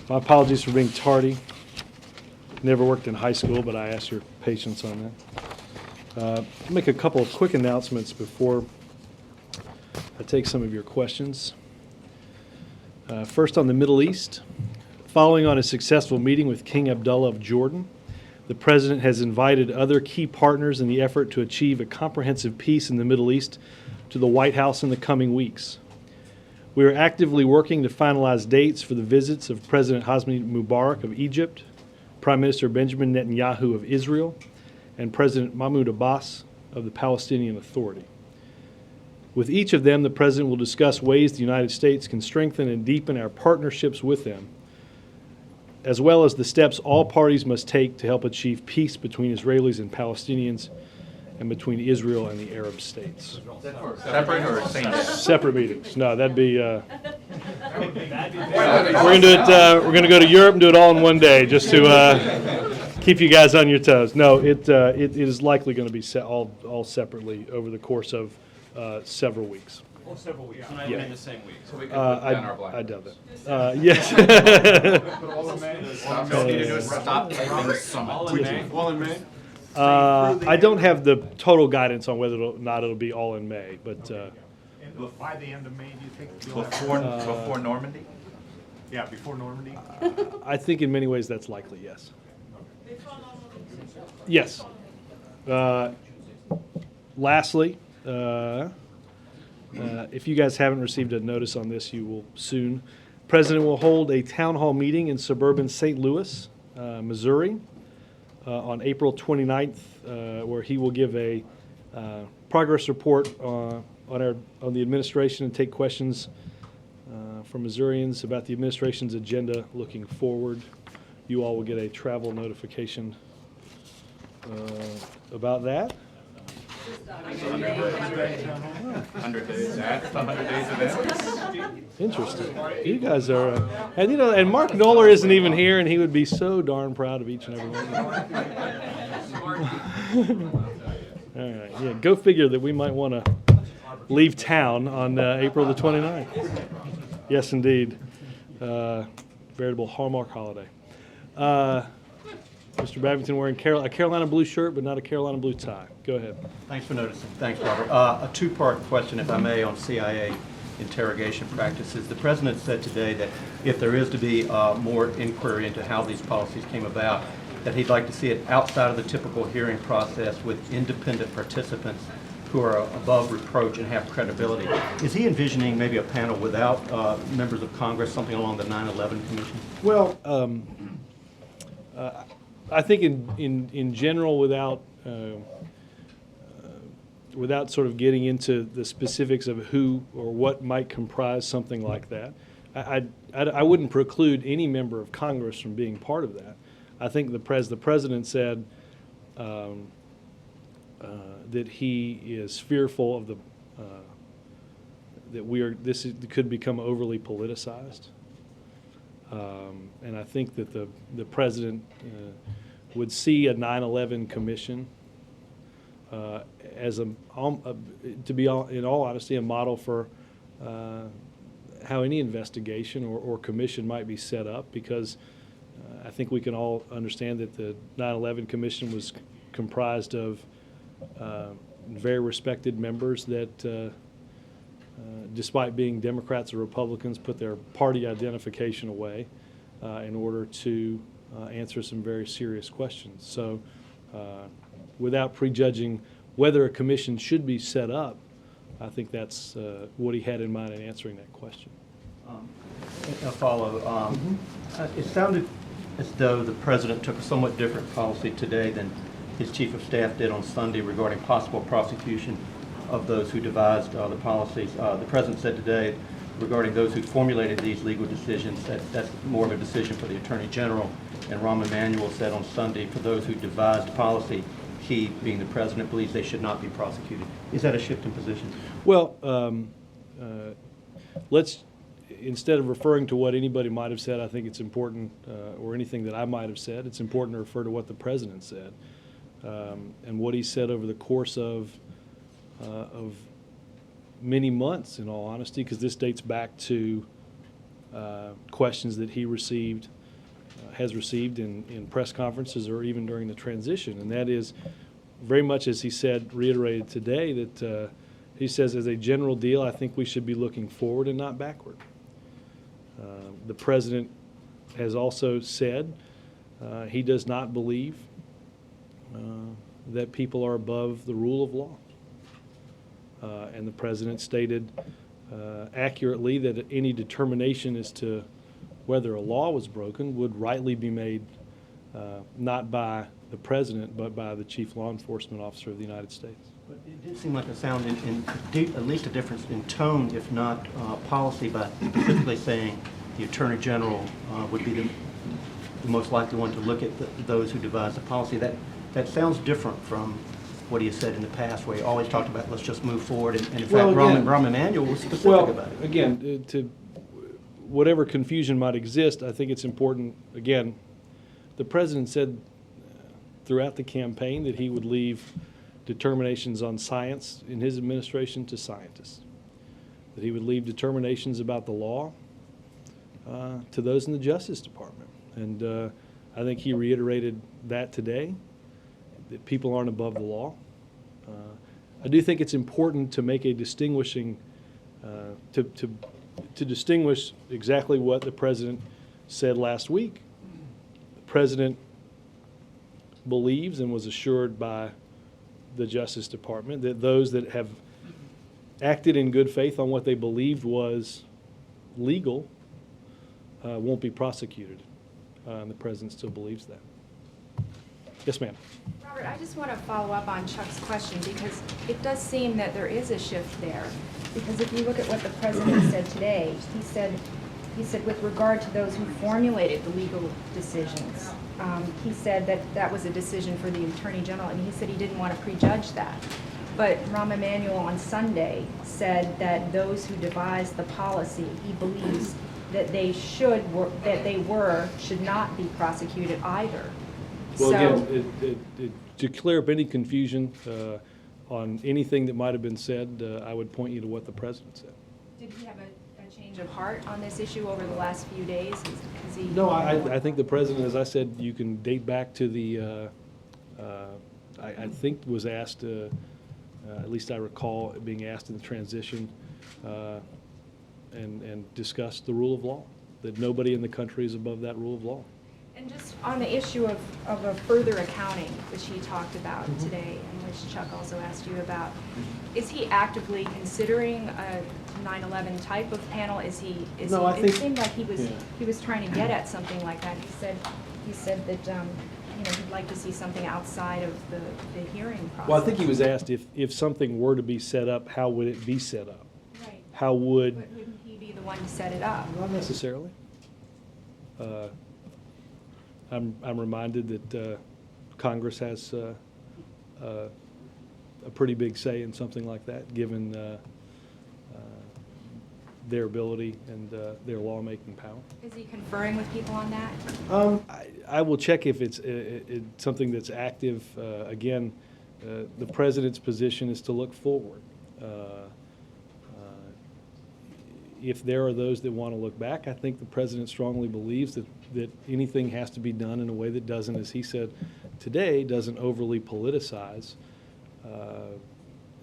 My apologies for being tardy. Never worked in high school, but I ask your patience on that. I'll make a couple of quick announcements before I take some of your questions. First, on the Middle East. Following on a successful meeting with King Abdullah of Jordan, the President has invited other key partners in the effort to achieve a comprehensive peace in the Middle East to the White House in the coming weeks. We are actively working to finalize dates for the visits of President Hosni Mubarak of Egypt, Prime Minister Benjamin Netanyahu of Israel, and President Mahmoud Abbas of the Palestinian Authority. With each of them, the President will discuss ways the United States can strengthen and deepen our partnerships with them, as well as the steps all parties must take to help achieve peace between Israelis and Palestinians and between Israel and the Arab states. Separate or same day? Separate meetings. No, that'd be. We're gonna do it. We're gonna go to Europe and do it all in one day, just to keep you guys on your toes. No, it is likely going to be all separately over the course of several weeks. Several weeks, not even in the same week. So we can put down our black. I doubt that. Yes. Stop typing summit. All in May? I don't have the total guidance on whether or not it'll be all in May, but By the end of May, do you think? Before Normandy? Yeah, before Normandy? I think in many ways that's likely, yes. Yes. Lastly, if you guys haven't received a notice on this, you will soon. The President will hold a town hall meeting in suburban St. Louis, Missouri, on April 29th, where he will give a progress report on the administration and take questions from Missourians about the administration's agenda looking forward. You all will get a travel notification about that. 100 days. That's the 100 days event. Interesting. You guys are, and and Mark Noller isn't even here, and he would be so darn proud of each and every one of you. All right, yeah, go figure that we might want to leave town on April the 29th. Yes, indeed. Veritable Hallmark holiday. Mr. Babington wearing a Carolina blue shirt, but not a Carolina blue tie. Go ahead. Thanks for noticing. Thanks, Robert. A two-part question, if I may, on CIA interrogation practices. The President said today that if there is to be more inquiry into how these policies came about, that he'd like to see it outside of the typical hearing process with independent participants who are above reproach and have credibility. Is he envisioning maybe a panel without members of Congress, something along the 9/11 Commission? Well, I think in general, without sort of getting into the specifics of who or what might comprise something like that, I wouldn't preclude any member of Congress from being part of that. I think the President said that he is fearful of that this could become overly politicized. And I think that the President would see a 9/11 commission as to be in all honesty, a model for how any investigation or commission might be set up, because I think we can all understand that the 9/11 commission was comprised of very respected members that despite being Democrats or Republicans, put their party identification away in order to answer some very serious questions. So without prejudging whether a commission should be set up, I think that's what he had in mind in answering that question. A follow. It sounded as though the President took a somewhat different policy today than his Chief of Staff did on Sunday regarding possible prosecution of those who devised the policies. The President said today regarding those who formulated these legal decisions that that's more of a decision for the Attorney General. And Rahm Emanuel said on Sunday for those who devised policy, he, being the President, believes they should not be prosecuted. Is that a shift in position? Well, let's, instead of referring to what anybody might have said, I think it's important, or anything that I might have said, it's important to refer to what the President said. And what he said over the course of of many months, in all honesty, because this dates back to questions that he received, has received in press conferences or even during the transition. And that is very much, as he said, reiterated today, that he says, as a general deal, I think we should be looking forward and not backward. The president has also said he does not believe that people are above the rule of law. And the president stated accurately that any determination as to whether a law was broken would rightly be made not by the president, but by the chief law enforcement officer of the United States. But it did seem like a sound in at least a difference in tone, if not policy, by specifically saying the Attorney General would be the most likely one to look at those who devise the policy. That sounds different from what he has said in the past, where he always talked about let's just move forward. And in fact, Rahm Emanuel was specific about it. Again, to whatever confusion might exist, I think it's important, again, the president said throughout the campaign that he would leave determinations on science in his administration to scientists, that he would leave determinations about the law to those in the Justice Department. And I think he reiterated that today, that people aren't above the law. I do think it's important to make a distinguishing, to distinguish exactly what the president said last week. The president believes and was assured by the Justice Department that those that have acted in good faith on what they believed was legal won't be prosecuted. And the president still believes that. Yes, ma'am. Robert, I just want to follow up on Chuck's question, because it does seem that there is a shift there. Because if you look at what the president said today, he said with regard to those who formulated the legal decisions, he said that that was a decision for the Attorney General, and he said he didn't want to prejudge that. But Rahm Emanuel on Sunday said that those who devised the policy, he believes that they should not be prosecuted either. Well, So, again, to clear up any confusion on anything that might have been said, I would point you to what the president said. did he have a change of heart on this issue over the last few days? Is he? No, I think the president, as I said, you can date back to the, I think was asked, at least I recall it being asked in the transition, and discussed the rule of law, that nobody in the country is above that rule of law. And just on the issue of a further accounting, which he talked about today, and which Chuck also asked you about, is he actively considering a 9/11 type of panel? No, I It think- seemed like yeah. he was trying to get at something like that. He said that he'd like to see something outside of the hearing process. Well, I think he was asked if something were to be set up, how would it be set up? Right. How would, But wouldn't he be the one to set it up? not necessarily. I'm reminded that Congress has a pretty big say in something like that, given their ability and their lawmaking power. Is he conferring with people on that? I will check if it's something that's active. Again, the president's position is to look forward. If there are those that want to look back, I think the president strongly believes that anything has to be done in a way that doesn't, as he said today, doesn't overly politicize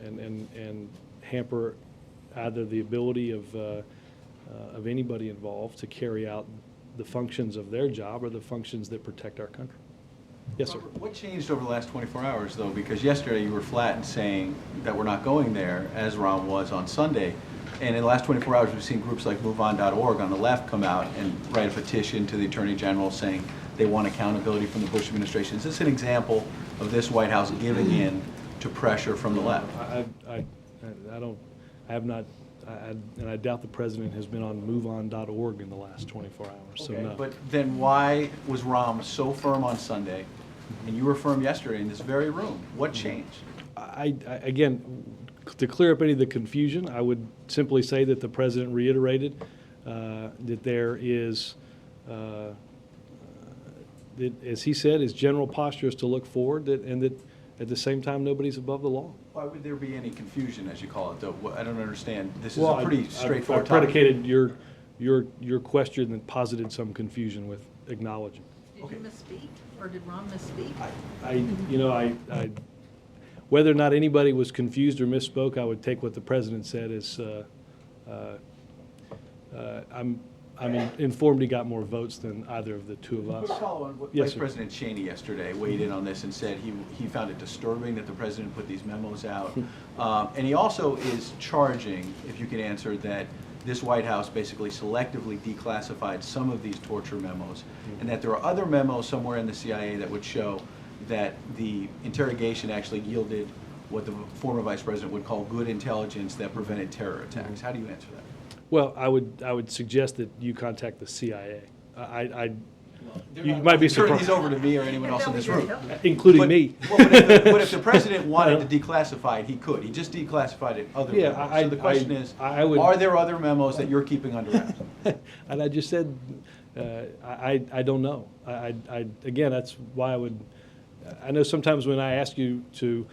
and hamper either the ability of anybody involved to carry out the functions of their job or the functions that protect our country. Yes, sir. What changed over the last 24 hours, though? Because yesterday you were flat in saying that we're not going there, as Rahm was on Sunday. And in the last 24 hours, we've seen groups like MoveOn.org on the left come out and write a petition to the Attorney General saying they want accountability from the Bush administration. Is this an example of this White House giving in to pressure from the left? And I doubt the president has been on MoveOn.org in the last 24 hours, so Okay, no. but then why was Rahm so firm on Sunday, and you were firm yesterday in this very room? What changed? Again, to clear up any of the confusion, I would simply say that the president reiterated that there is, that, as he said, his general posture is to look forward, and that at the same time, nobody's above the law. Why would there be any confusion, as you call it, though? I don't understand. This is Well, a pretty I straightforward topic. predicated your question and posited some confusion with acknowledging. Did you misspeak, or did Ron misspeak? I whether or not anybody was confused or misspoke, I would take what the president said as, I'm informed he got more votes than either of the two of us. Quick follow on what Yes, Vice sir. President Cheney yesterday weighed in on this and said he found it disturbing that the president put these memos out. And he also is charging, if you can answer, that this White House basically selectively declassified some of these torture memos, and that there are other memos somewhere in the CIA that would show that the interrogation actually yielded what the former vice president would call good intelligence that prevented terror attacks. How do you answer that? Well, I would suggest that you contact the CIA. You I'm might be turning surprised, these over to me or anyone else in this room. including But- me. Well, but if the president wanted to declassify it, he could. He just declassified it other Yeah, memos. I- So the question I- is, I would- are there other memos that you're keeping under wraps? And I just said, I don't know. Again, that's why I know sometimes when I ask you to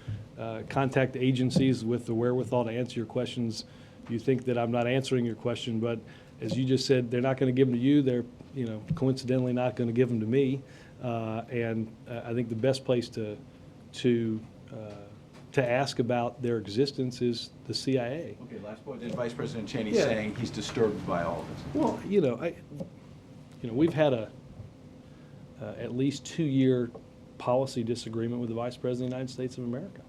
contact agencies with the wherewithal to answer your questions, you think that I'm not answering your question, but as you just said, they're not going to give them to you. They're, coincidentally not going to give them to me. And I think the best place to ask about their existence is the CIA. Okay, last point. Then Vice President Cheney Yeah. saying he's disturbed by all of this. Well, we've had at least 2-year policy disagreement with the Vice President of the United States of America.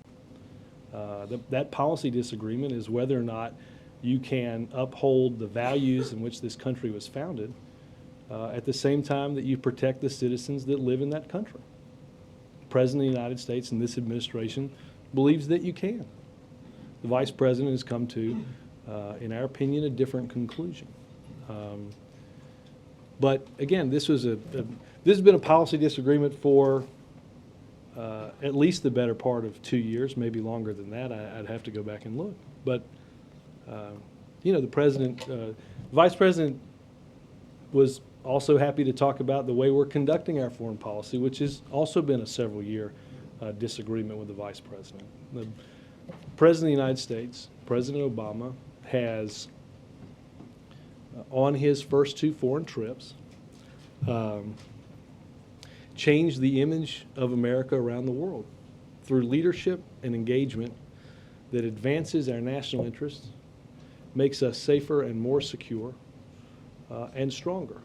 That policy disagreement is whether or not you can uphold the values in which this country was founded at the same time that you protect the citizens that live in that country. The President of the United States and this administration believes that you can. The Vice President has come to, in our opinion, a different conclusion. But again, this has been a policy disagreement for at least the better part of 2 years, maybe longer than that. I'd have to go back and look. But the Vice President was also happy to talk about the way we're conducting our foreign policy, which has also been a several-year disagreement with the Vice President. The President of the United States, President Obama, has, on his first 2 foreign trips, changed the image of America around the world through leadership and engagement that advances our national interests, makes us safer and more secure, and stronger.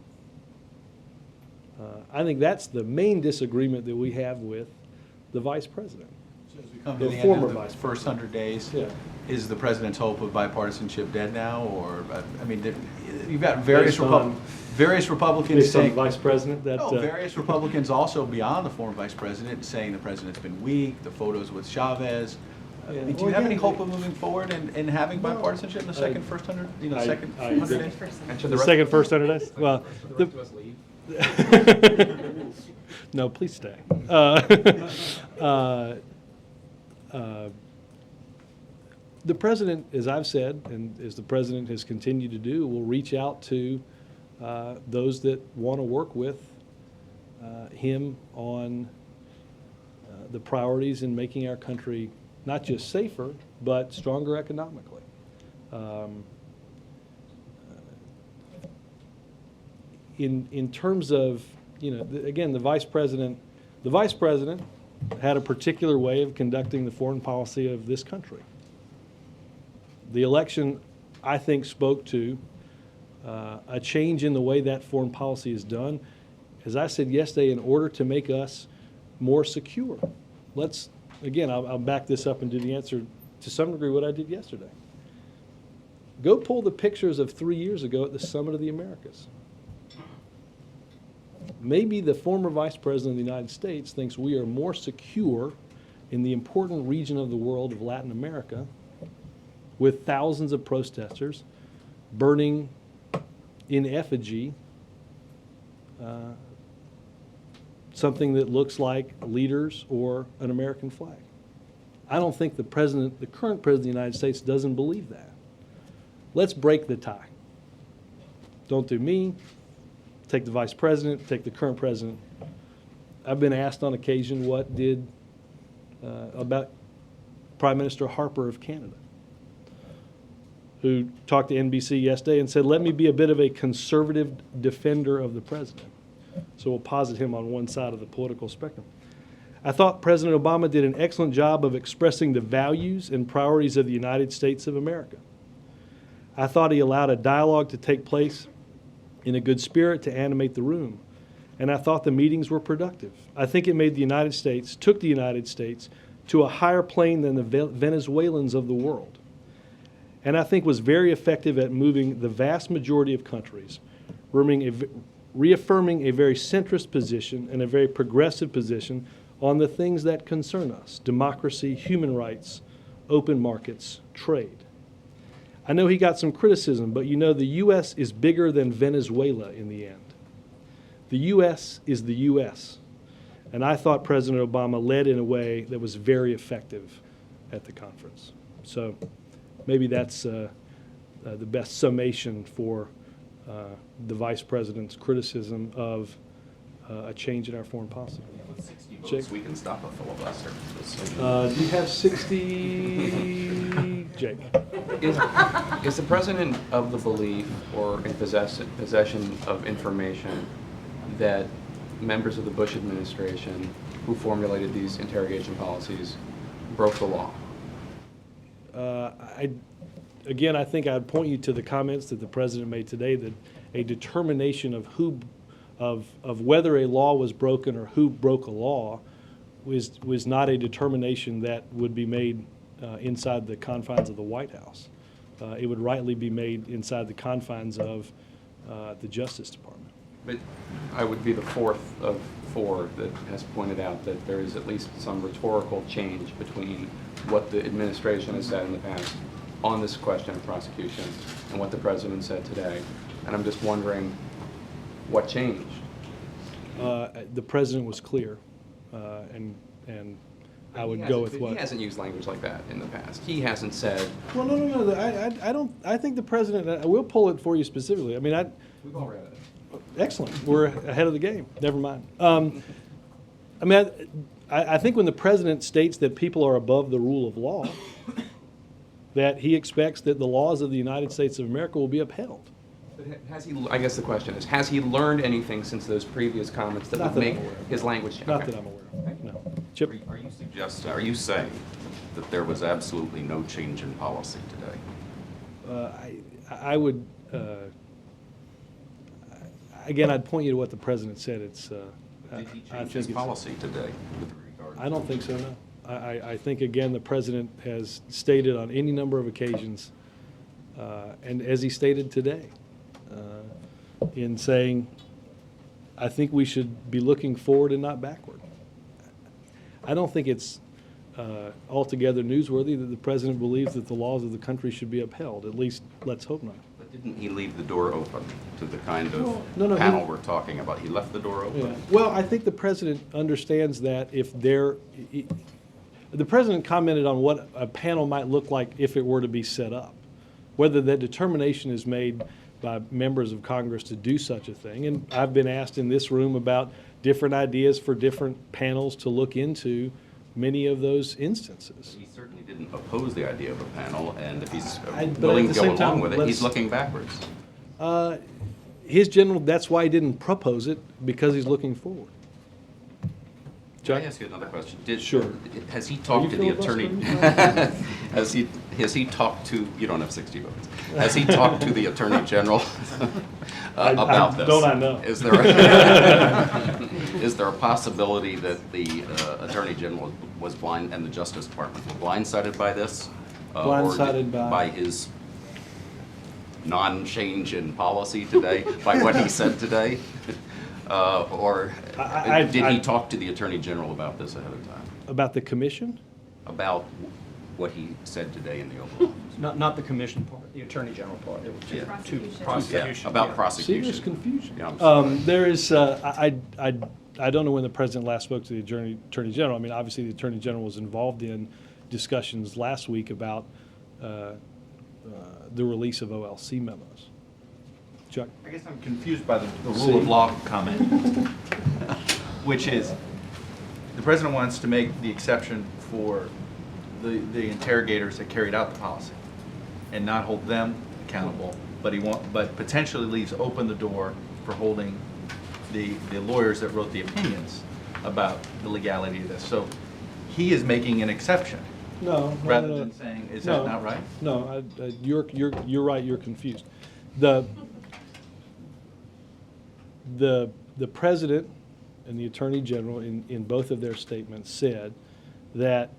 I think that's the main disagreement that we have with the Vice President. So as we come to The the end former of the vice first 100 days, Yeah. is the president's hope of bipartisanship dead now? Or, you've got various Based on- Republicans Based on the saying... Vice President, that, No, various Republicans also beyond the former vice president saying the president's been weak, the photos with Chavez. Yeah. Do you Well, have any again, hope of moving forward and having bipartisanship in the second first 100, second I 100 agree. days? the second first 100 days? Well, no, please stay. The president, as I've said, and as the president has continued to do, will reach out to those that want to work with him on the priorities in making our country not just safer, but stronger economically. In terms of, again, the vice president had a particular way of conducting the foreign policy of this country. The election, I think, spoke to a change in the way that foreign policy is done. As I said yesterday, in order to make us more secure. Again, I'll back this up and do the answer to some degree what I did yesterday. Go pull the pictures of 3 years ago at the Summit of the Americas. Maybe the former Vice President of the United States thinks we are more secure in the important region of the world of Latin America with thousands of protesters burning in effigy something that looks like leaders or an American flag. I don't think the current president of the United States doesn't believe that. Let's break the tie. Don't do me. Take the vice president, take the current president. I've been asked on occasion, what did about Prime Minister Harper of Canada, who talked to NBC yesterday and said, let me be a bit of a conservative defender of the president. So we'll posit him on one side of the political spectrum. I thought President Obama did an excellent job of expressing the values and priorities of the United States of America. I thought he allowed a dialogue to take place in a good spirit to animate the room. And I thought the meetings were productive. I think it made the United States, took the United States to a higher plane than the Venezuelans of the world. And I think was very effective at moving the vast majority of countries, reaffirming a very centrist position and a very progressive position on the things that concern us: democracy, human rights, open markets, trade. I know he got some criticism, but you know the U.S. is bigger than Venezuela in the end. The U.S. is the U.S. And I thought President Obama led in a way that was very effective at the conference. So maybe that's the best summation for the Vice President's criticism of a change in our foreign policy. With 60 votes, Jake? we can stop a filibuster. Do you have 60, Jake? Is the president of the belief or in possession of information that members of the Bush administration who formulated these interrogation policies broke the law? Again, I think I'd point you to the comments that the president made today, that a determination of whether a law was broken or who broke a law was not a determination that would be made inside the confines of the White House. It would rightly be made inside the confines of the Justice Department. But I would be the fourth of four that has pointed out that there is at least some rhetorical change between what the administration has said in the past on this question of prosecution and what the president said today. And I'm just wondering what changed. The president was clear, and I would go with what. He hasn't used language like that in the past. He hasn't said. Well, no. I don't. I think the president. I will pull it for you specifically. I mean, We've all read it. Excellent. We're ahead of the game. Never mind. I mean, I think when the president states that people are above the rule of law, that he expects that the laws of the United States of America will be upheld. But has he? I guess the question is, has he learned anything since those previous comments that Not would that I'm make aware of. his language change? Not Okay. that I'm aware of. No. Chip. Are you saying that there was absolutely no change in policy today? I would. Again, I'd point you to what the president said. It's. Did he I change think his it's- policy today with regard? I don't think so, no. I think, again, the president has stated on any number of occasions, and as he stated today, in saying, I think we should be looking forward and not backward. I don't think it's altogether newsworthy that the president believes that the laws of the country should be upheld. At least, let's hope not. But didn't he leave the door open to the kind of No, panel we're talking about? He left the door open? Yeah. Well, I think the president understands that if the president commented on what a panel might look like if it were to be set up. Whether that determination is made by members of Congress to do such a thing. And I've been asked in this room about different ideas for different panels to look into many of those instances. He certainly didn't oppose the idea of a panel, and if he's But at willing the to go same time, along with it, let's- he's looking backwards. That's why he didn't propose it, because he's looking forward. Can I Chuck? ask you another question? Sure. Has he Are you talked to the attorney? filibustering? Has he talked to, you don't have 60 votes. Has he talked to the Attorney General about this? Don't I know? Is there a possibility that the Attorney General was blind and the Justice Department were blindsided by this? Blindsided by- By his non-change in policy today, by what he said today? Or did he talk to the Attorney General about this ahead of time? About the commission? About what he said today in the Oval Office? Not the commission part, the attorney general part. There were two Prosecution. prosecution. About See, prosecution. there's confusion. Yeah, I'm sorry. There is, I don't know when the president last spoke to the attorney general. I mean, obviously, the attorney general was involved in discussions last week about the release of OLC memos. Chuck? I guess I'm confused by the rule of law comment, which is, the president wants to make the exception for the interrogators that carried out the policy and not hold them accountable, but potentially leaves open the door for holding the lawyers that wrote the opinions about the legality of this. So he is making an exception rather than saying, is that not right? No, you're right, you're confused. The President and the Attorney General in both of their statements said that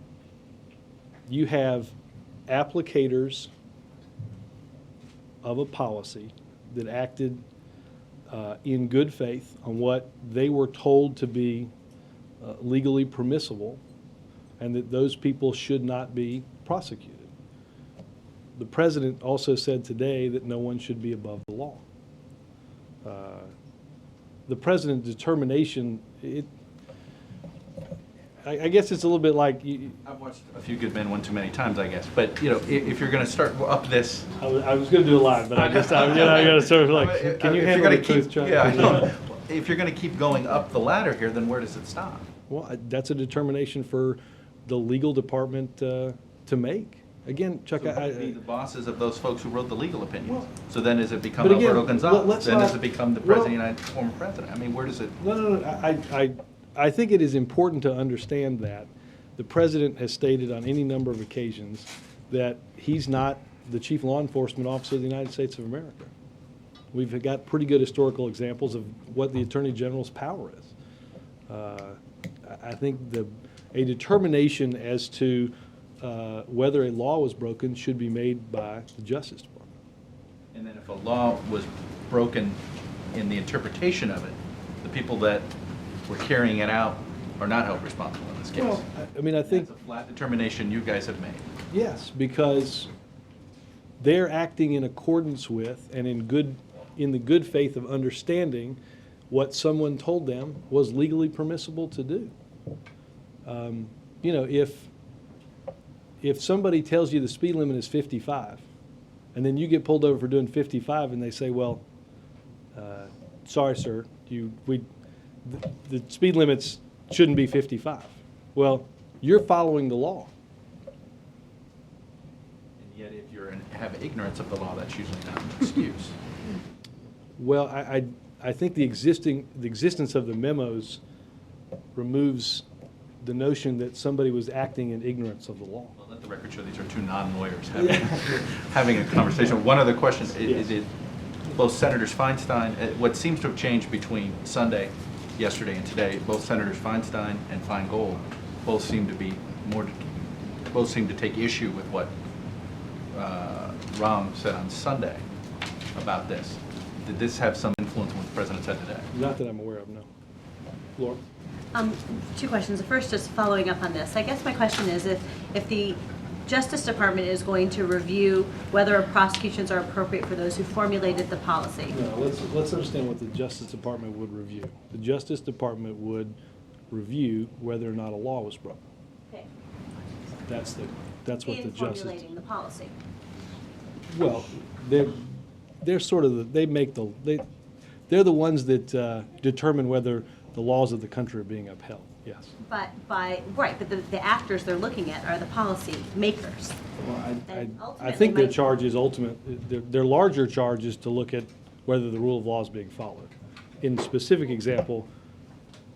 you have applicators of a policy that acted in good faith on what they were told to be legally permissible, and that those people should not be prosecuted. The President also said today that no one should be above the law. The President's determination, I guess it's a little bit like... I've watched A Few Good Men One Too Many times, I guess. But, you know, if you're going to start up this... I was going to do a line, but I got to sort of like, can you handle the truth, Chuck? Yeah, I know. If you're going to keep going up the ladder here, then where does it stop? Well, that's a determination for the legal department to make. Again, Chuck, So who would be the bosses of those folks who wrote the legal opinions. Well, So then does it become but again, Alberto Gonzalez? let's Then does not- it become the well- president of the United former president? I mean, where does it? No. I think it is important to understand that the President has stated on any number of occasions that he's not the Chief Law Enforcement Officer of the United States of America. We've got pretty good historical examples of what the Attorney General's power is. I think a determination as to whether a law was broken should be made by the Justice Department. And then if a law was broken in the interpretation of it, the people that were carrying it out are not held responsible in this case. Well, I mean, I think, That's a flat determination you guys have made. yes, because they're acting in accordance with and in the good faith of understanding what someone told them was legally permissible to do. You know, if somebody tells you the speed limit is 55, and then you get pulled over for doing 55, and they say, well, sorry, sir, the speed limits shouldn't be 55. Well, you're following the law. And yet if you have ignorance of the law, that's usually not an excuse. Well, I think the existence of the memos removes the notion that somebody was acting in ignorance of the law. Well, let the record show these are two non-lawyers having a conversation. One other question. Yes. Both Senators Feinstein, what seems to have changed between Sunday, yesterday, and today, both Senators Feinstein and Feingold both seem to take issue with what Rahm said on Sunday about this. Did this have some influence on what the President said today? Not that I'm aware of, no. Laura? Two questions. The first, just following up on this. I guess my question is if the Justice Department is going to review whether prosecutions are appropriate for those who formulated the policy. No, let's understand what the Justice Department would review. The Justice Department would review whether or not a law was broken. Okay. That's what the In Justice. formulating the policy. Well, they're sort of they're the ones that determine whether the laws of the country are being upheld. Yes. But the actors they're looking at are the policy makers. Well, And I ultimately think their might- charge is their larger charge is to look at whether the rule of law is being followed. In the specific example,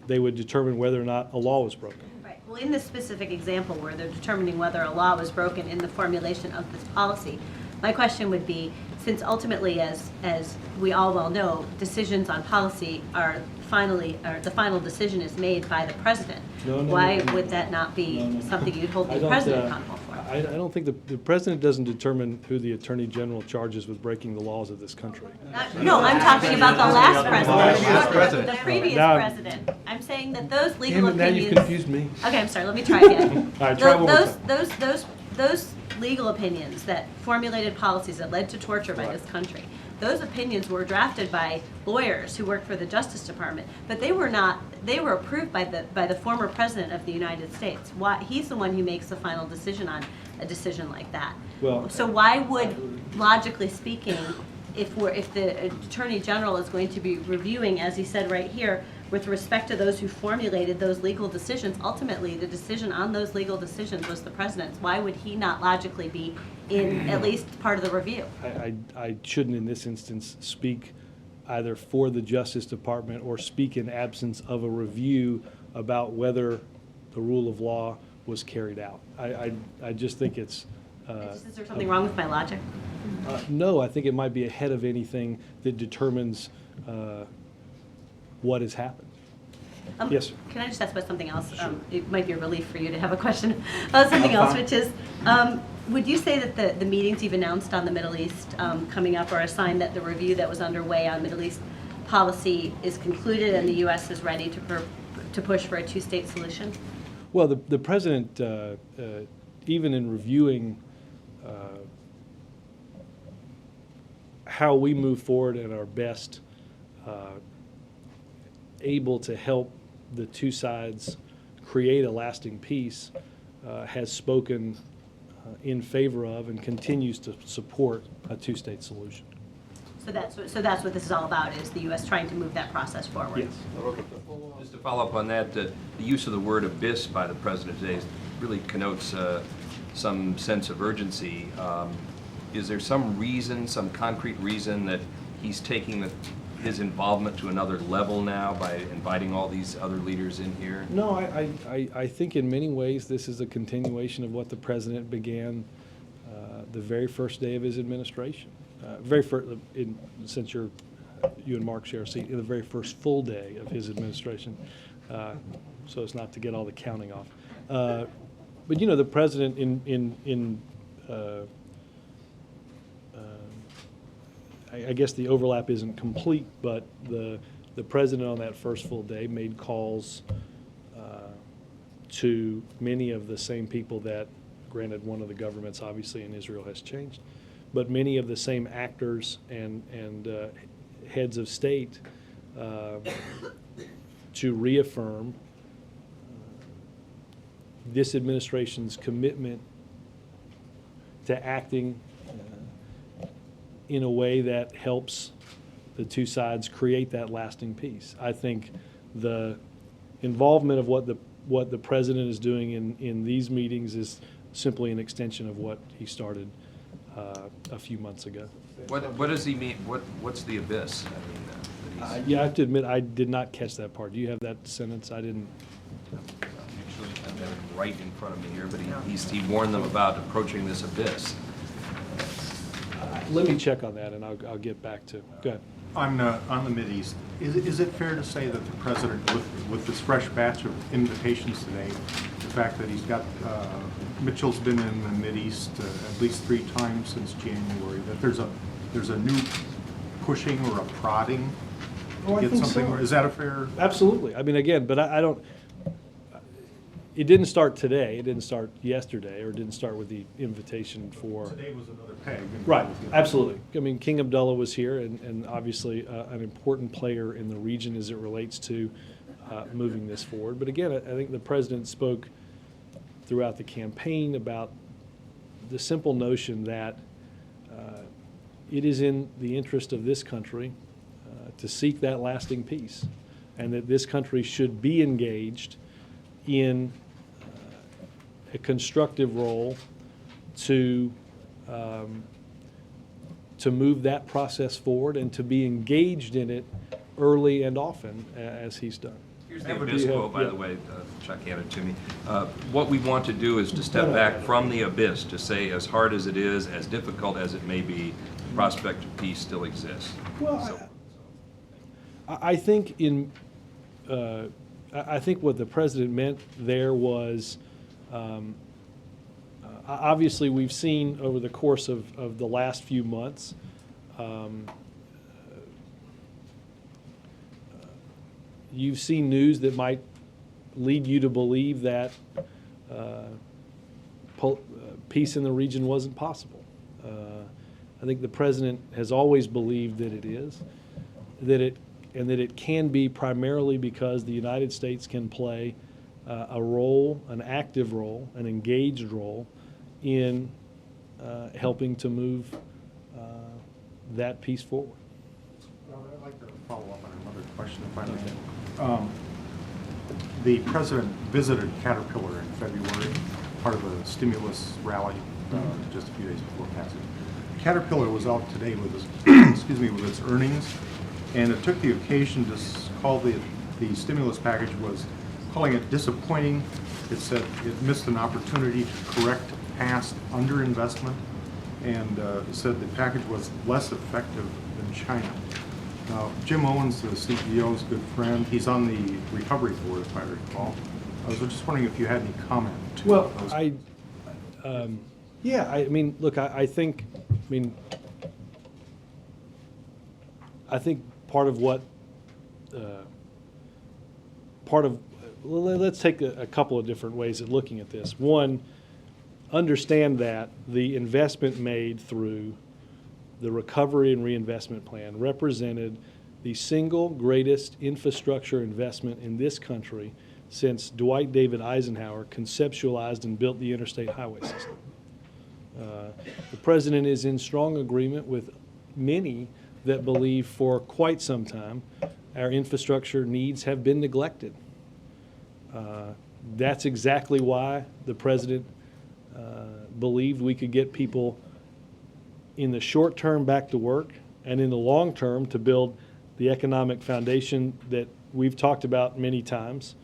they would determine whether or not a law was broken. Right. Well, in this specific example where they're determining whether a law was broken in the formulation of this policy, my question would be, since ultimately, as we all well know, decisions on policy the final decision is made by the President. Why would that not be something you'd hold the President accountable for? I don't think the President doesn't determine who the Attorney General charges with breaking the laws of this country. No, I'm talking about the last Last president, president. the previous Now- president. I'm saying that those legal Damn it, now opinions. you've confused me. Okay, I'm sorry, let me try again. All right, try one more Those- time. Those legal opinions that formulated policies that led to torture by Right. this country, those opinions were drafted by lawyers who worked for the Justice Department, but they were approved by the former President of the United States. He's the one who makes the final decision on a decision like that. Well- So why would, logically speaking, if the Attorney General is going to be reviewing, as he said right here, with respect to those who formulated those legal decisions, ultimately the decision on those legal decisions was the president's. Why would he not logically be in at least part of the review? I shouldn't in this instance speak either for the Justice Department or speak in absence of a review about whether the rule of law was carried out. I just think it's. Is there something wrong with my logic? No, I think it might be ahead of anything that determines what has happened. Yes, sir. Can I just ask about something else? It might be a relief for you to have a question about something else, which is, would you say that the meetings you've announced on the Middle East coming up are a sign that the review that was underway on Middle East policy is concluded and the U.S. is ready to push for a two-state solution? Well, the president, even in reviewing how we move forward and are best able to help the two sides create a lasting peace, has spoken in favor of and continues to support a two-state solution. So that's what this is all about, is the U.S. trying to move that process forward? Yes. Just to follow up on that, the use of the word abyss by the president today really connotes some sense of urgency. Is there some reason, some concrete reason that he's taking his involvement to another level now by inviting all these other leaders in here? No, I think in many ways this is a continuation of what the president began the very first day of his administration. Since you and Mark share a seat, in the very first full day of his administration, so as not to get all the counting off. But you know, the president I guess the overlap isn't complete, but the president on that first full day made calls to many of the same people that, granted, one of the governments obviously in Israel has changed, but many of the same actors and heads of state to reaffirm this administration's commitment to acting in a way that helps the two sides create that lasting peace. I think the involvement of what the president is doing in these meetings is simply an extension of what he started a few months ago. What does he mean? What's the abyss? I mean, Yeah, I have to admit, I did not catch that part. Do you have that sentence? I didn't. actually, I've got it right in front of me here, but he warned them about approaching this abyss. Let me check on that, and I'll get back to. Go ahead. On the Mideast, is it fair to say that the president, with this fresh batch of invitations today, the fact that he's got, Mitchell's been in the Mideast at least 3 times since January, that there's a new pushing or a prodding to get something? So. Is that a fair? Absolutely. I mean, again, but I don't. It didn't start today. It didn't start yesterday, or it didn't start with the invitation for. Today was another peg. Right, absolutely. I mean, King Abdullah was here, and obviously an important player in the region as it relates to moving this forward. But again, I think the president spoke throughout the campaign about the simple notion that it is in the interest of this country to seek that lasting peace, and that this country should be engaged in a constructive role to move that process forward and to be engaged in it early and often, as he's done. Here's the abyss quote, by the way, Chuck handed it to me. What we want to do is to step back from the abyss, to say, as hard as it is, as difficult as it may be, the prospect of peace still exists. Well, I think I think what the president meant there was, obviously we've seen over the course of the last few months, you've seen news that might lead you to believe that peace in the region wasn't possible. I think the president has always believed that it is, and that it can be primarily because the United States can play a role, an active role, an engaged role in helping to move that peace forward. Well, I'd like to follow up on another question, if I may. The president visited Caterpillar in February, part of a stimulus rally just a few days before passage. Caterpillar was out today with its, excuse me, with its earnings, and it took the occasion to call the stimulus package, was calling it disappointing. It said it missed an opportunity to correct past underinvestment, and said the package was less effective than China. Now, Jim Owens, the CEO's good friend, he's on the recovery board, if I recall. I was just wondering if you had any comment to Well, those. Yeah, I mean, look, I think part of what, let's take a couple of different ways at looking at this. One, understand that the investment made through the Recovery and Reinvestment Plan represented the single greatest infrastructure investment in this country since Dwight David Eisenhower conceptualized and built the interstate highway system. The president is in strong agreement with many that believe for quite some time our infrastructure needs have been neglected. That's exactly why the president believed we could get people in the short term back to work, and in the long term to build the economic foundation that we've talked about many times,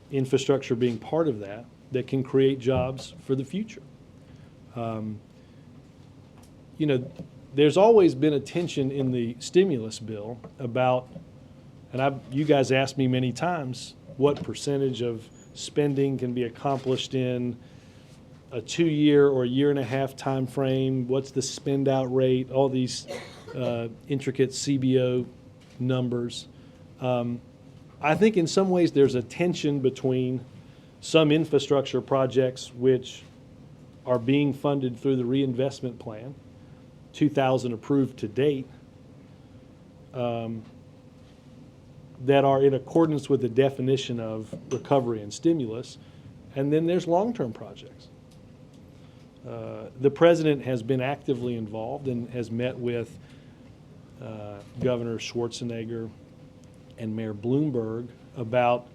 infrastructure being part of that, that can create jobs for the future. You know, there's always been a tension in the stimulus bill about, and you guys asked me many times, what percentage of spending can be accomplished in a 2-year or year-and-a-half time frame, what's the spend out rate, all these intricate CBO numbers. I think in some ways there's a tension between some infrastructure projects which are being funded through the reinvestment plan, 2,000 approved to date, that are in accordance with the definition of recovery and stimulus, and then there's long-term projects. The president has been actively involved and has met with Governor Schwarzenegger and Mayor Bloomberg about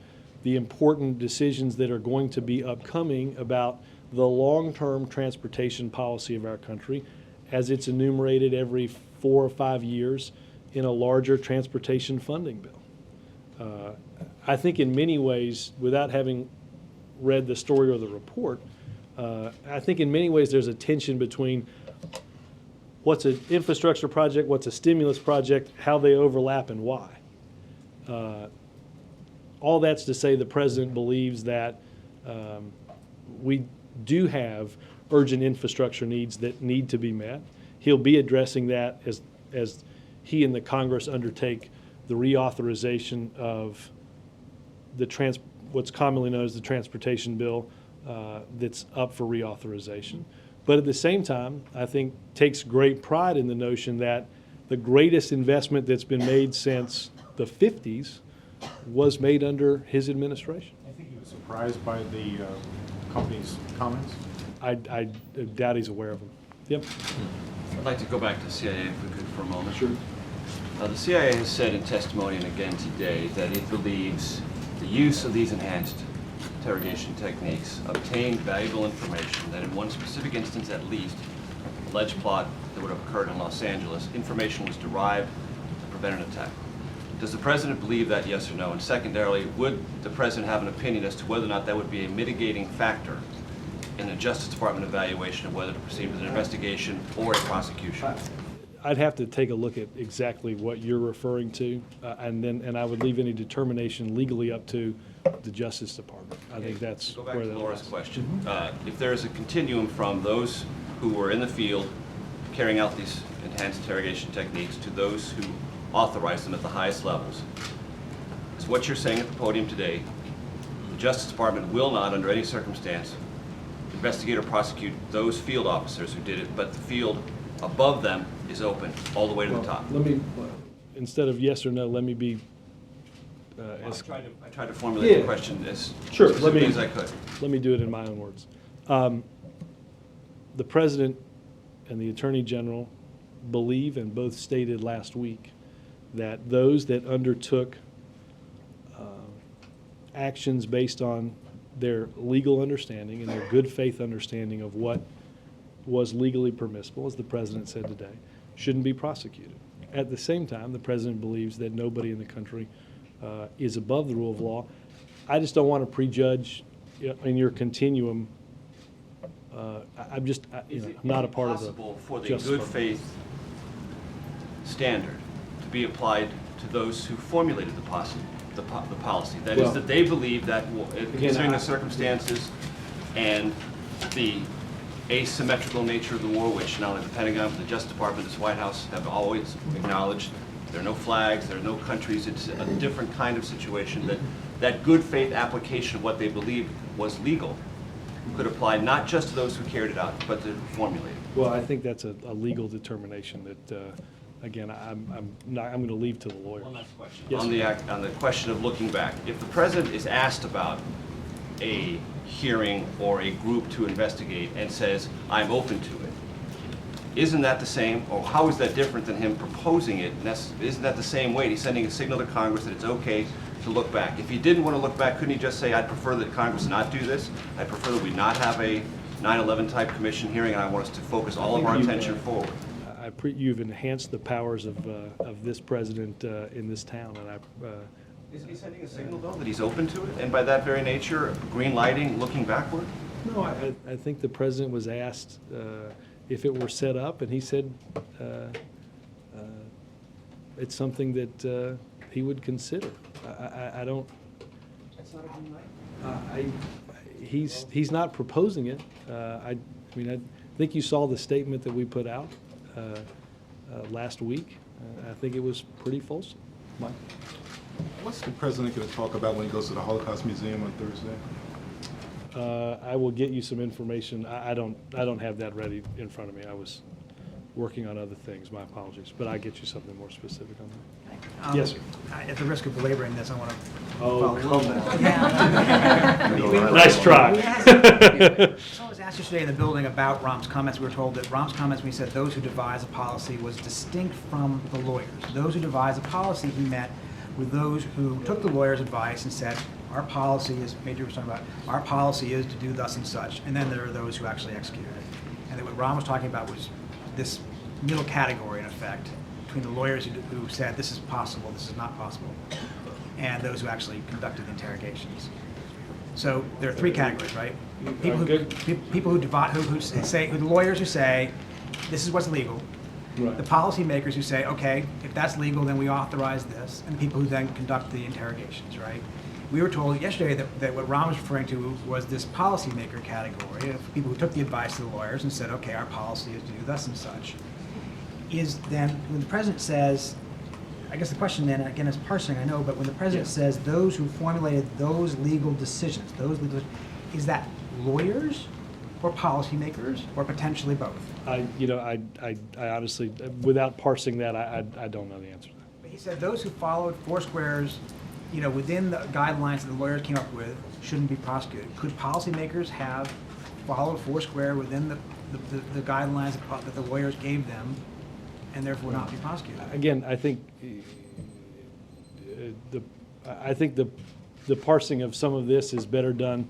the important decisions that are going to be upcoming about the long-term transportation policy of our country as it's enumerated every 4 or 5 years in a larger transportation funding bill. I think in many ways, without having read the story or the report, I think in many ways there's a tension between what's an infrastructure project, what's a stimulus project, how they overlap and why. All that's to say the president believes that we do have urgent infrastructure needs that need to be met. He'll be addressing that as he and the Congress undertake the reauthorization of what's commonly known as the transportation bill that's up for reauthorization. But at the same time, I think takes great pride in the notion that the greatest investment that's been made since the 50s was made under his administration. I think he was surprised by the company's comments. I doubt he's aware of them. Yep. I'd like to go back to the CIA if we could for a moment. Sure. The CIA has said in testimony and again today that it believes the use of these enhanced interrogation techniques obtained valuable information that in one specific instance at least, alleged plot that would have occurred in Los Angeles, information was derived to prevent an attack. Does the president believe that, yes or no? And secondarily, would the president have an opinion as to whether or not that would be a mitigating factor in the Justice Department evaluation of whether to proceed with an investigation or a prosecution? I'd have to take a look at exactly what you're referring to, and I would leave any determination legally up to the Justice Department. I think that's Go back where to that Laura's lies. question. If there is a continuum from those who were in the field carrying out these enhanced interrogation techniques to those who authorized them at the highest levels, is what you're saying at the podium today, the Justice Department will not, under any circumstance, investigate or prosecute those field officers who did it, but the field above them is open all the way to the top. Let me, instead of yes or no, let me be I tried to formulate the question as Sure, specifically as I could. Let me do it in my own words. The President and the Attorney General believe, and both stated last week, that those that undertook actions based on their legal understanding and their good faith understanding of what was legally permissible, as the president said today, shouldn't be prosecuted. At the same time, the president believes that nobody in the country is above the rule of law. I just don't want to prejudge in your continuum. I'm just, I'm not a part of the Possible for the Justice good Department. faith standard to be applied to those who formulated the policy. That Well, is, that they believe that, considering I- the circumstances and the asymmetrical nature of the war, which not only the Pentagon, but the Justice Department, this White House have always acknowledged, there are no flags, there are no countries, it's a different kind of situation, that good faith application of what they believed was legal could apply not just to those who carried it out, but to who formulated it. Well, I think that's a legal determination that, again, I'm going to leave to the lawyers. One last question. Yes, On the question of looking back, if the president is asked about a hearing or a group to investigate and says, I'm open to it, isn't that the same, or how is that different than him proposing it? Isn't that the same way? He's sending a signal to Congress that it's okay to look back. If he didn't want to look back, couldn't he just say, I'd prefer that Congress not do this? I'd prefer that we not have a 9/11 type commission hearing, and I want us to focus all of our attention forward. You've enhanced the powers of this president in this town, and Is he sending a signal, though, that he's open to it? And by that very nature, green lighting, looking backward? no, I think the president was asked if it were set up, and he said it's something that he would consider. I don't. That's not a green light? He's not proposing it. I mean, I think you saw the statement that we put out last week. I think it was pretty fulsome. Mike? What's the president going to talk about when he goes to the Holocaust Museum on Thursday? I will get you some information. I don't have that ready in front of me. I was working on other things. My apologies, but I'll get you something more specific on that. Yes, sir. At the risk of belaboring this, I want to. Oh, come on. Yeah. Nice try. Someone was asked yesterday in the building about Rahm's comments. We were told that Rahm's comments, when he said those who devise a policy, was distinct from the lawyers. Those who devise a policy, he meant with those who took the lawyer's advice and said, our policy is, Major was talking about, our policy is to do thus and such. And then there are those who actually executed it. And that what Rahm was talking about was this middle category, in effect, between the lawyers who said this is possible, this is not possible, and those who actually conducted the interrogations. So there are three categories, right? People who say, the lawyers who say this is what's legal, Right. the policymakers who say, okay, if that's legal, then we authorize this, and the people who then conduct the interrogations, right? We were told yesterday that what Rahm was referring to was this policymaker category of people who took the advice of the lawyers and said, okay, our policy is to do thus and such. Is then, when the president says, I guess the question then, again, is parsing, I know, but when the president says those who formulated those legal decisions, is that lawyers or policymakers or potentially both? I honestly, without parsing that, I don't know the answer to that. But he said those who followed Foursquare's, within the guidelines that the lawyers came up with, shouldn't be prosecuted. Could policymakers have followed Foursquare within the guidelines that the lawyers gave them and therefore not be prosecuted? Again, I think the parsing of some of this is better done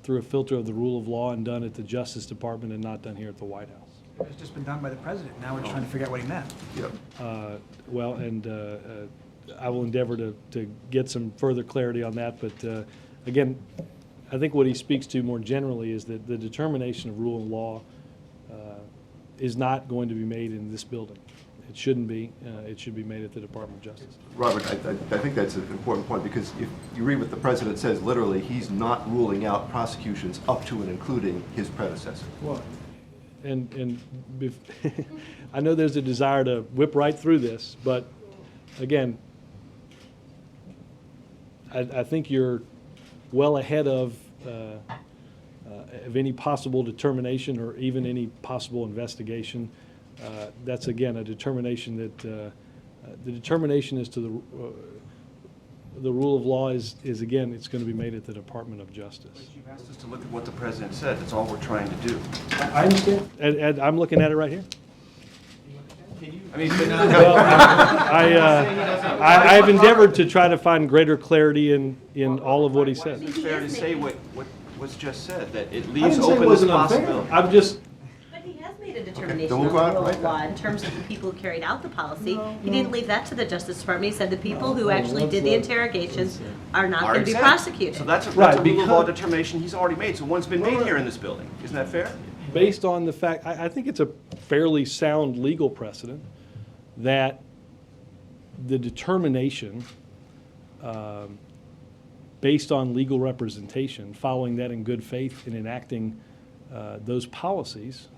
through a filter of the rule of law and done at the Justice Department and not done here at the White House. It's just been done by the president. Now we're just trying to figure out what he meant. Well, and I will endeavor to get some further clarity on that. But again, I think what he speaks to more generally is that the determination of rule of law is not going to be made in this building. It shouldn't be. It should be made at the Department of Justice. Robert, I think that's an important point, because if you read what the president says, literally, he's not ruling out prosecutions up to and including his predecessor. Well, I know there's a desire to whip right through this, but again, I think you're well ahead of any possible determination or even any possible investigation. That's again a determination that the determination as to the rule of law is again, it's going to be made at the Department of Justice. But you've asked us to look at what the president said. That's all we're trying to do. I understand, and I'm looking at it right here. Can you I mean, Well, I have endeavored to try to find greater clarity in all of what he said. It's fair to say what was just said, that it I leaves didn't say it open this wasn't unfair. possibility. I'm just, But he has made a determination Don't on move the on, rule right of law in terms of the people who carried out the policy. He didn't leave that to the Justice Department. He said the people who actually did the interrogations are not Are going to be exempt. prosecuted. So that's a Right, rule of law because- determination he's already made, so one's been made here in this building. Isn't that fair? based on the fact, I think it's a fairly sound legal precedent that the determination, based on legal representation, following that in good faith and enacting those policies,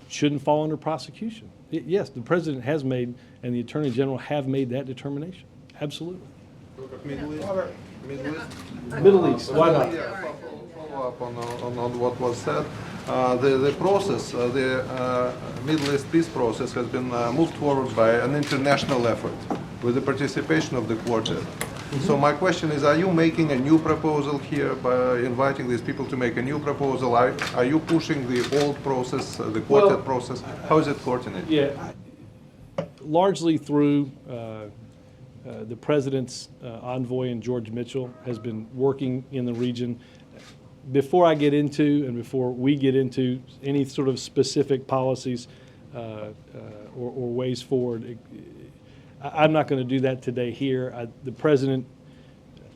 shouldn't fall under prosecution. Yes, the president has made, and the attorney general have made that determination. Absolutely. Middle East, why not? Follow up on what was said. The process, the Middle East peace process has been moved forward by an international effort with the participation of the quartet. So my question is, are you making a new proposal here by inviting these people to make a new proposal? Are you pushing the old process, the quartet process? How is it coordinated? Yeah, largely through the president's envoy and George Mitchell has been working in the region. Before I get into, and before we get into any sort of specific policies or ways forward, I'm not going to do that today here. The president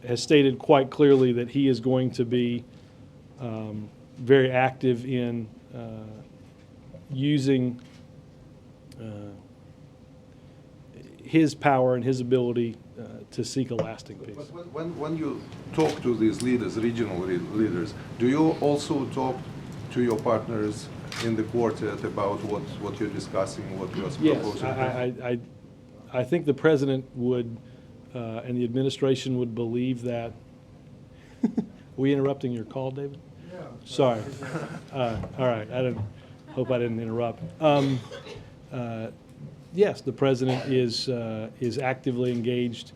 has stated quite clearly that he is going to be very active in using his power and his ability to seek a lasting peace. But when you talk to these leaders, regional leaders, do you also talk to your partners in the quartet about what you're discussing, what you're Yes, proposing? I think the president would, and the administration would believe that. We interrupting your call, David? Yeah. Sorry. All right. Hope I didn't interrupt. Yes, the president is actively engaged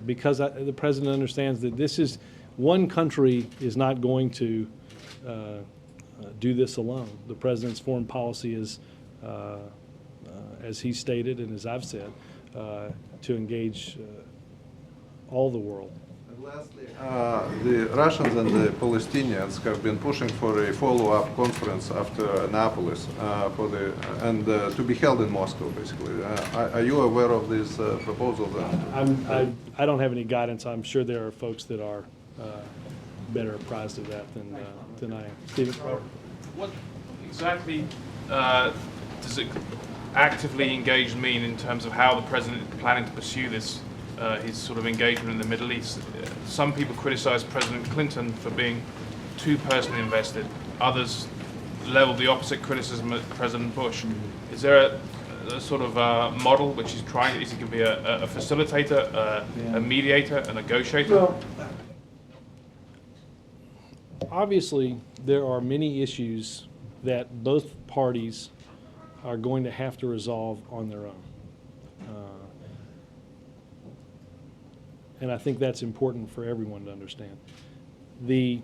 because the president understands that this is one country is not going to do this alone. The president's foreign policy is, as he stated and as I've said, to engage all the world. And lastly, the Russians and the Palestinians have been pushing for a follow-up conference after Annapolis to be held in Moscow, basically. Are you aware of these proposals? I don't have any guidance. I'm sure there are folks that are better apprised of that than I am. Stephen? What exactly does it actively engaged mean in terms of how the president is planning to pursue this, his sort of engagement in the Middle East? Some people criticize President Clinton for being too personally invested. Others level the opposite criticism at President Bush. Is there a sort of model which he's trying? Is he going to be a facilitator, a mediator, a negotiator? Well, obviously, there are many issues that both parties are going to have to resolve on their own. And I think that's important for everyone to understand. The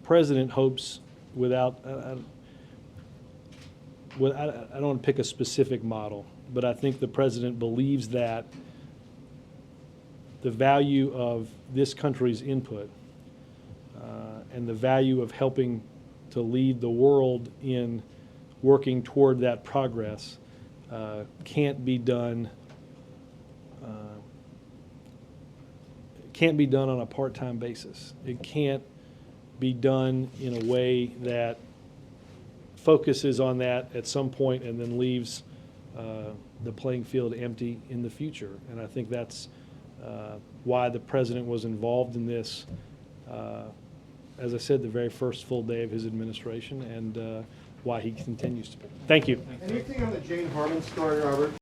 president hopes without, I don't want to pick a specific model, but I think the president believes that the value of this country's input and the value of helping to lead the world in working toward that progress can't be done on a part-time basis. It can't be done in a way that focuses on that at some point and then leaves the playing field empty in the future. And I think that's why the president was involved in this, as I said, the very first full day of his administration, and why he continues to be. Thank you. Anything on the Jane Harmon story, Robert?